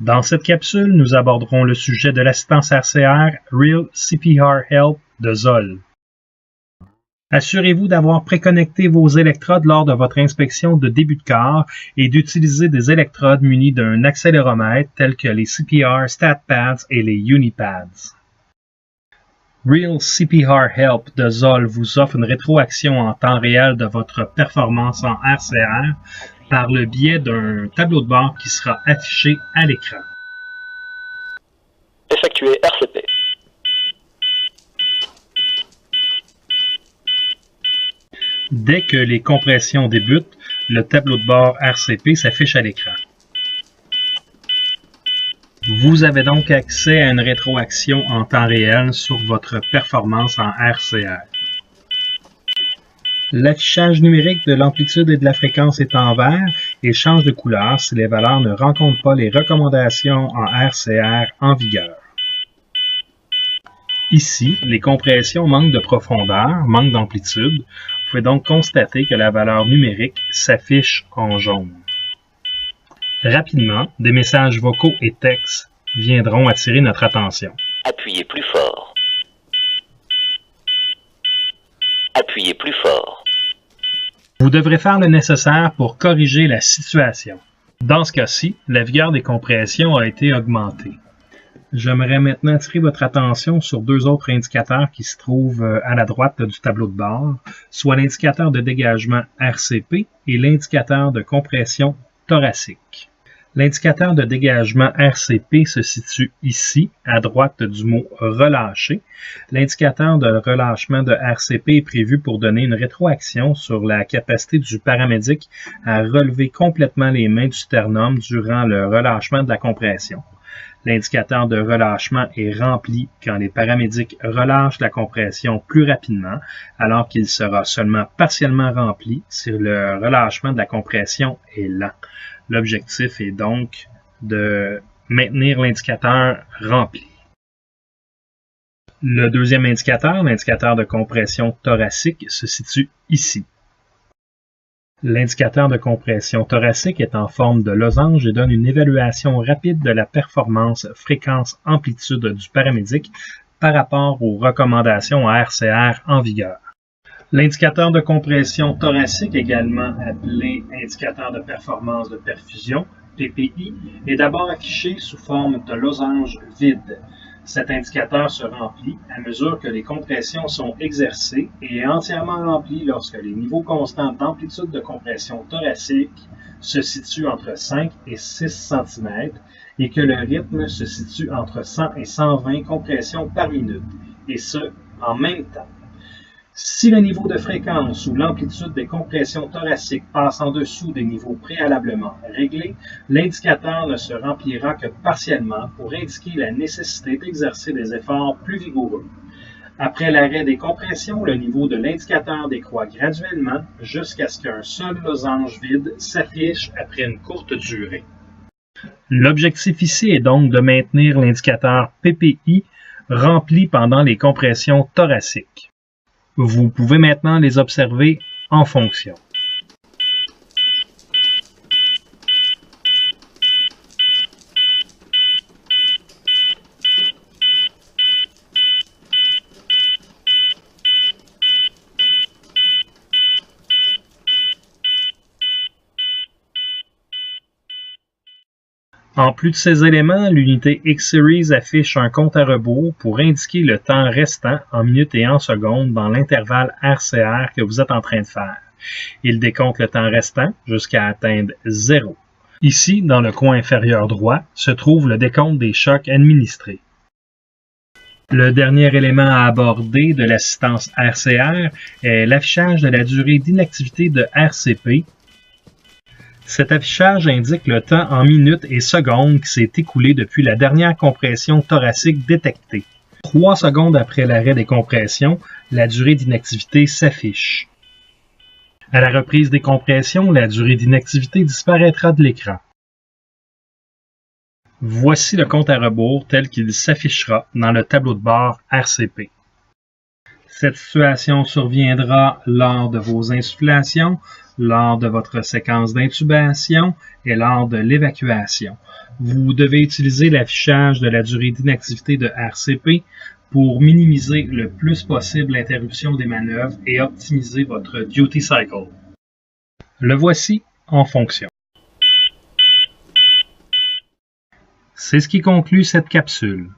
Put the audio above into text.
Dans cette capsule, nous aborderons le sujet de l'assistance RCR Real CPR Help de Zoll. Assurez-vous d'avoir préconnecté vos électrodes lors de votre inspection de début de corps et d'utiliser des électrodes munies d'un accéléromètre tels que les CPR StatPads et les Unipads. Real CPR Help de Zoll vous offre une rétroaction en temps réel de votre performance en RCR par le biais d'un tableau de bord qui sera affiché à l'écran. Effectuer RCP. Dès que les compressions débutent, le tableau de bord RCP s'affiche à l'écran. Vous avez donc accès à une rétroaction en temps réel sur votre performance en RCR. L'affichage numérique de l'amplitude et de la fréquence est en vert et change de couleur si les valeurs ne rencontrent pas les recommandations en RCR en vigueur. Ici, les compressions manquent de profondeur, manquent d'amplitude. Vous pouvez donc constater que la valeur numérique s'affiche en jaune. Rapidement, des messages vocaux et textes viendront attirer notre attention. Appuyez plus fort. Appuyez plus fort. Vous devrez faire le nécessaire pour corriger la situation. Dans ce cas-ci, la vigueur des compressions a été augmentée. J'aimerais maintenant attirer votre attention sur deux autres indicateurs qui se trouvent à la droite du tableau de bord, soit l'indicateur de dégagement RCP et l'indicateur de compression thoracique. L'indicateur de dégagement RCP se situe ici, à droite du mot « relâcher ». L'indicateur de relâchement de RCP est prévu pour donner une rétroaction sur la capacité du paramédic à relever complètement les mains du sternum durant le relâchement de la compression. L'indicateur de relâchement est rempli quand les paramédics relâchent la compression plus rapidement, alors qu'il sera seulement partiellement rempli si le relâchement de la compression est lent. L'objectif est donc de maintenir l'indicateur rempli. Le deuxième indicateur, l'indicateur de compression thoracique, se situe ici. L'indicateur de compression thoracique est en forme de losange et donne une évaluation rapide de la performance fréquence-amplitude du paramédic par rapport aux recommandations en RCR en vigueur. L'indicateur de compression thoracique, également appelé indicateur de performance de perfusion, PPI, est d'abord affiché sous forme de losange vide. Cet indicateur se remplit à mesure que les compressions sont exercées et est entièrement rempli lorsque les niveaux constants d'amplitude de compression thoracique se situent entre 5 et 6 cm et que le rythme se situe entre 100 et 120 compressions par minute, et ce, en même temps. Si le niveau de fréquence ou l'amplitude des compressions thoraciques passe en dessous des niveaux préalablement réglés, l'indicateur ne se remplira que partiellement pour indiquer la nécessité d'exercer des efforts plus vigoureux. Après l'arrêt des compressions, le niveau de l'indicateur décroît graduellement jusqu'à ce qu'un seul losange vide s'affiche après une courte durée. L'objectif ici est donc de maintenir l'indicateur PPI rempli pendant les compressions thoraciques. Vous pouvez maintenant les observer en fonction. En plus de ces éléments, l'unité X-Series affiche un compte à rebours pour indiquer le temps restant en minutes et en secondes dans l'intervalle RCR que vous êtes en train de faire. Il décompte le temps restant jusqu'à atteindre 0. Ici, dans le coin inférieur droit, se trouve le décompte des chocs administrés. Le dernier élément à aborder de l'assistance RCR est l'affichage de la durée d'inactivité de RCP. Cet affichage indique le temps en minutes et secondes qui s'est écoulé depuis la dernière compression thoracique détectée. 3 secondes après l'arrêt des compressions, la durée d'inactivité s'affiche. À la reprise des compressions, la durée d'inactivité disparaîtra de l'écran. Voici le compte à rebours tel qu'il s'affichera dans le tableau de bord RCP. Cette situation surviendra lors de vos insufflations, lors de votre séquence d'intubation et lors de l'évacuation. Vous devez utiliser l'affichage de la durée d'inactivité de RCP pour minimiser le plus possible l'interruption des manœuvres et optimiser votre duty cycle. Le voici en fonction. C'est ce qui conclut cette capsule.